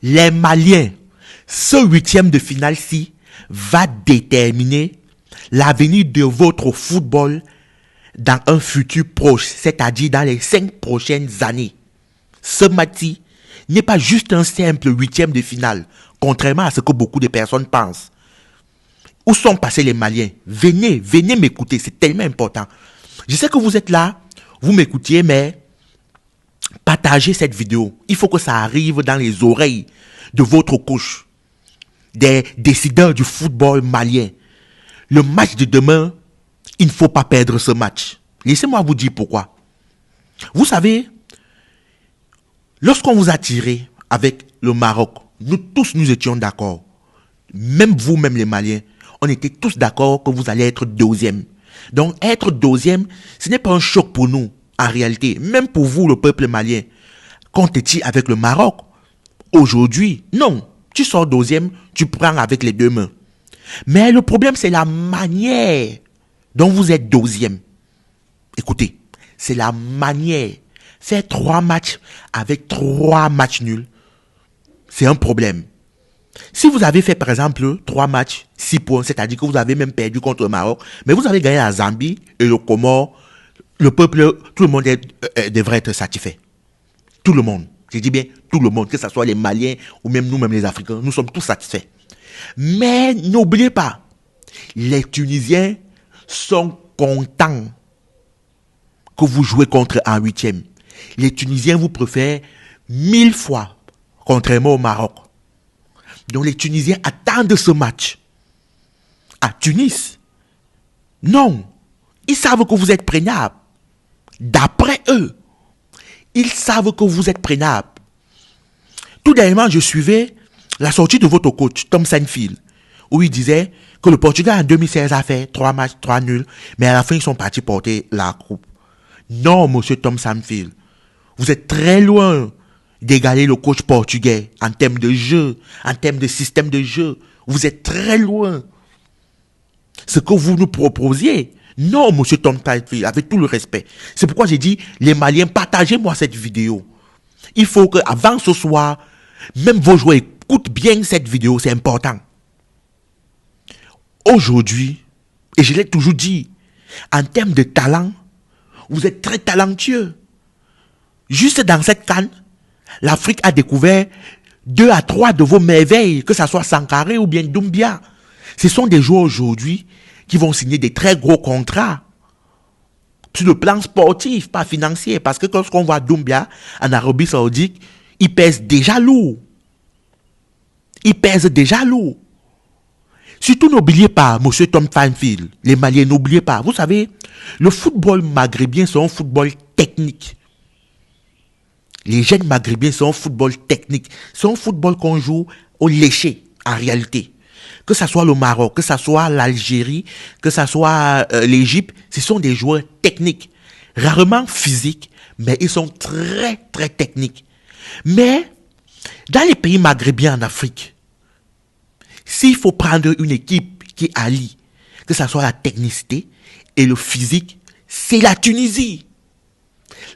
Les Maliens, ce huitième de finale-ci va déterminer l'avenir de votre football dans un futur proche, c'est-à-dire dans les 5 prochaines années. Ce match n'est pas juste un simple huitième de finale, contrairement à ce que beaucoup de personnes pensent. Où sont passés les Maliens? Venez m'écouter, c'est tellement important. Je sais que vous êtes là, vous m'écoutiez, mais partagez cette vidéo. Il faut que ça arrive dans les oreilles de votre coach, des décideurs du football malien. Le match de demain, il ne faut pas perdre ce match. Laissez-moi vous dire pourquoi. Vous savez, lorsqu'on vous a tiré avec le Maroc, nous tous nous étions d'accord. Même vous, même les Maliens, on était tous d'accord que vous allez être deuxième. Donc être deuxième, ce n'est pas un choc pour nous, en réalité. Même pour vous, le peuple malien. Comptez-il avec le Maroc? Aujourd'hui, non. Tu sors deuxième, tu prends avec les deux mains. Mais le problème, c'est la manière dont vous êtes deuxième. Écoutez, c'est la manière. Faire 3 matchs avec 3 matchs nuls, c'est un problème. Si vous avez fait, par exemple, 3 matchs, 6 points, c'est-à-dire que vous avez même perdu contre le Maroc, mais vous avez gagné la Zambie et le Comore, le peuple, tout le monde devrait être satisfait. Tout le monde. Je dis bien tout le monde, que ce soit les Maliens ou même nous-mêmes les Africains, nous sommes tous satisfaits. Mais n'oubliez pas, les Tunisiens sont contents que vous jouez contre un huitième. Les Tunisiens vous préfèrent 1000 fois, contrairement au Maroc. Donc les Tunisiens attendent ce match. À Tunis, non. Ils savent que vous êtes prenable. D'après eux, ils savent que vous êtes prenable. Tout dernièrement, je suivais la sortie de votre coach, Tom Sanfield, où il disait que le Portugal en 2016 a fait 3 matchs, 3 nuls, mais à la fin, ils sont partis porter la coupe. Non, monsieur Tom Sanfield, vous êtes très loin d'égaler le coach portugais en termes de jeu, en termes de système de jeu. Vous êtes très loin. Ce que vous nous proposiez, non, monsieur Tom Sanfield, avec tout le respect. C'est pourquoi j'ai dit, les Maliens, partagez-moi cette vidéo. Il faut qu'avant ce soir, même vos joueurs écoutent bien cette vidéo, c'est important. Aujourd'hui, et je l'ai toujours dit, en termes de talent, vous êtes très talentueux. Juste dans cette CAN, l'Afrique a découvert 2 à 3 de vos merveilles, que ce soit Sankaré ou bien Doumbia. Ce sont des joueurs aujourd'hui qui vont signer des très gros contrats. Sur le plan sportif, pas financier. Parce que lorsqu'on voit Doumbia en Arabie Saoudite, il pèse déjà lourd. Il pèse déjà lourd. Surtout, n'oubliez pas, monsieur Tom Sanfield, les Maliens, n'oubliez pas. Vous savez, le football maghrébin, c'est un football technique. Les jeunes maghrébins, c'est un football technique. C'est un football qu'on joue au léché, en réalité. Que ce soit le Maroc, que ce soit l'Algérie, que ce soit l'Égypte, ce sont des joueurs techniques. Rarement physiques, mais ils sont très, très techniques. Mais, dans les pays maghrébins en Afrique, s'il faut prendre une équipe qui allie, que ce soit la technicité et le physique, c'est la Tunisie.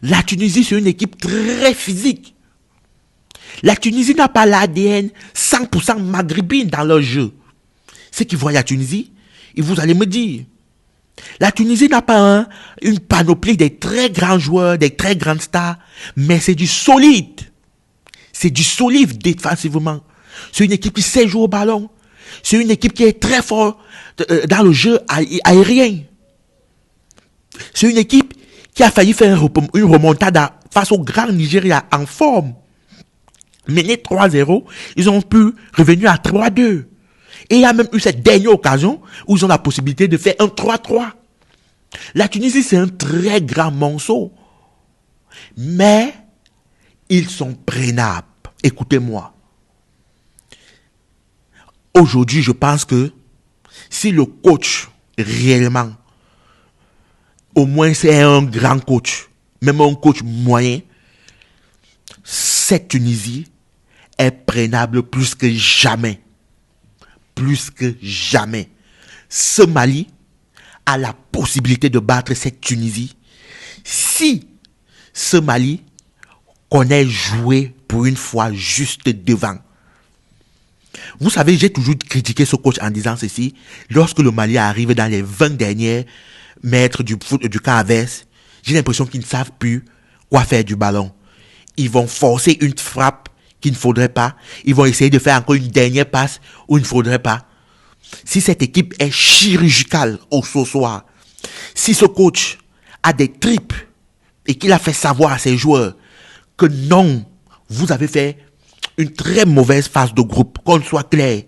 La Tunisie, c'est une équipe très physique. La Tunisie n'a pas l'ADN 100% maghrébin dans leur jeu. Ceux qui voient la Tunisie, et vous allez me dire, la Tunisie n'a pas une panoplie des très grands joueurs, des très grandes stars, mais c'est du solide. C'est du solide défensivement. C'est une équipe qui sait jouer au ballon. C'est une équipe qui est très forte dans le jeu aérien. C'est une équipe qui a failli faire une remontada face au grand Nigeria en forme. Mené 3-0, ils ont pu revenir à 3-2. Et il y a même eu cette dernière occasion où ils ont la possibilité de faire un 3-3. La Tunisie, c'est un très grand morceau. Mais ils sont prenables. Écoutez-moi. Aujourd'hui, je pense que si le coach, réellement, au moins c'est un grand coach, même un coach moyen, cette Tunisie est prenable plus que jamais. Plus que jamais. Ce Mali a la possibilité de battre cette Tunisie si ce Mali connaît jouer pour une fois juste devant. Vous savez, j'ai toujours critiqué ce coach en disant ceci. Lorsque le Mali arrive dans les 20 derniers mètres du camp adverse, j'ai l'impression qu'ils ne savent plus quoi faire du ballon. Ils vont forcer une frappe qu'il ne faudrait pas. Ils vont essayer de faire encore une dernière passe où il ne faudrait pas. Si cette équipe est chirurgicale au soir, si ce coach a des tripes et qu'il a fait savoir à ses joueurs que non, vous avez fait une très mauvaise phase de groupe, qu'on soit clair,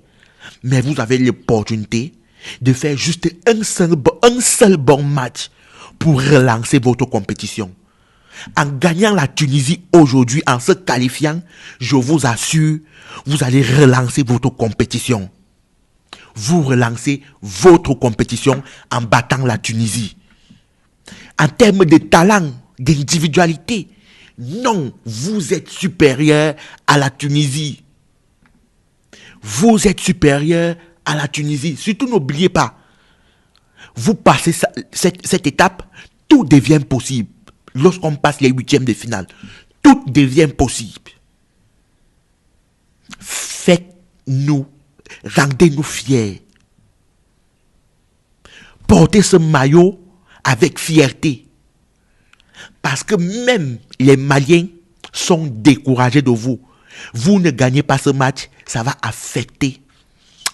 mais vous avez l'opportunité de faire juste un seul bon match pour relancer votre compétition. En gagnant la Tunisie aujourd'hui, en se qualifiant, je vous assure, vous allez relancer votre compétition. Vous relancez votre compétition en battant la Tunisie. En termes de talent, d'individualité, non, vous êtes supérieur à la Tunisie. Vous êtes supérieur à la Tunisie. Surtout, n'oubliez pas, vous passez cette étape, tout devient possible. Lorsqu'on passe les huitièmes de finale, tout devient possible. Faites-nous, rendez-nous fiers. Portez ce maillot avec fierté. Parce que même les Maliens sont découragés de vous. Vous ne gagnez pas ce match, ça va affecter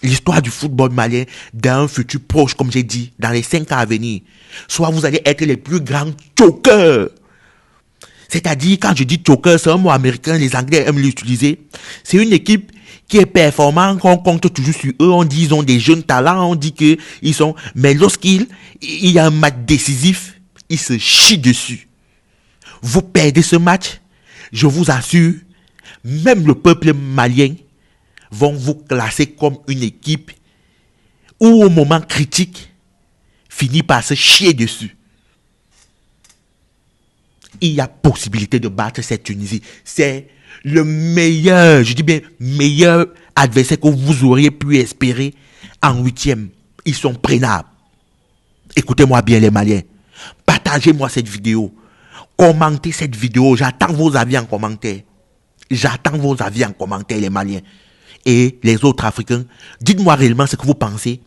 l'histoire du football malien dans un futur proche, comme j'ai dit, dans les 5 ans à venir. Soit vous allez être les plus grands chokers. C'est-à-dire, quand je dis choker, c'est un mot américain, les Anglais aiment l'utiliser. C'est une équipe qui est performante, qu'on compte toujours sur eux. On dit qu'ils ont des jeunes talents, on dit qu'ils sont... Mais lorsqu'il y a un match décisif, ils se chient dessus. Vous perdez ce match, je vous assure, même le peuple malien vont vous classer comme une équipe où au moment critique, finit par se chier dessus. Il y a possibilité de battre cette Tunisie. C'est le meilleur, je dis bien meilleur adversaire que vous auriez pu espérer en huitième. Ils sont prenables. Écoutez-moi bien les Maliens. Partagez-moi cette vidéo. Commentez cette vidéo. J'attends vos avis en commentaire. J'attends vos avis en commentaire les Maliens. Et les autres Africains, dites-moi réellement ce que vous pensez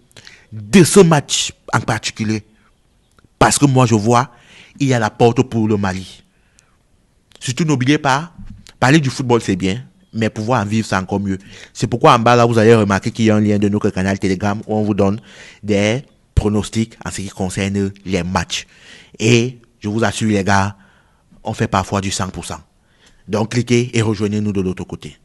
de ce match en particulier. Parce que moi je vois, il y a la porte pour le Mali. Surtout n'oubliez pas, parler du football c'est bien, mais pouvoir en vivre c'est encore mieux. C'est pourquoi en bas là vous allez remarquer qu'il y a un lien de notre canal Telegram où on vous donne des pronostics en ce qui concerne les matchs. Et je vous assure les gars, on fait parfois du 100%. Donc cliquez et rejoignez-nous de l'autre côté.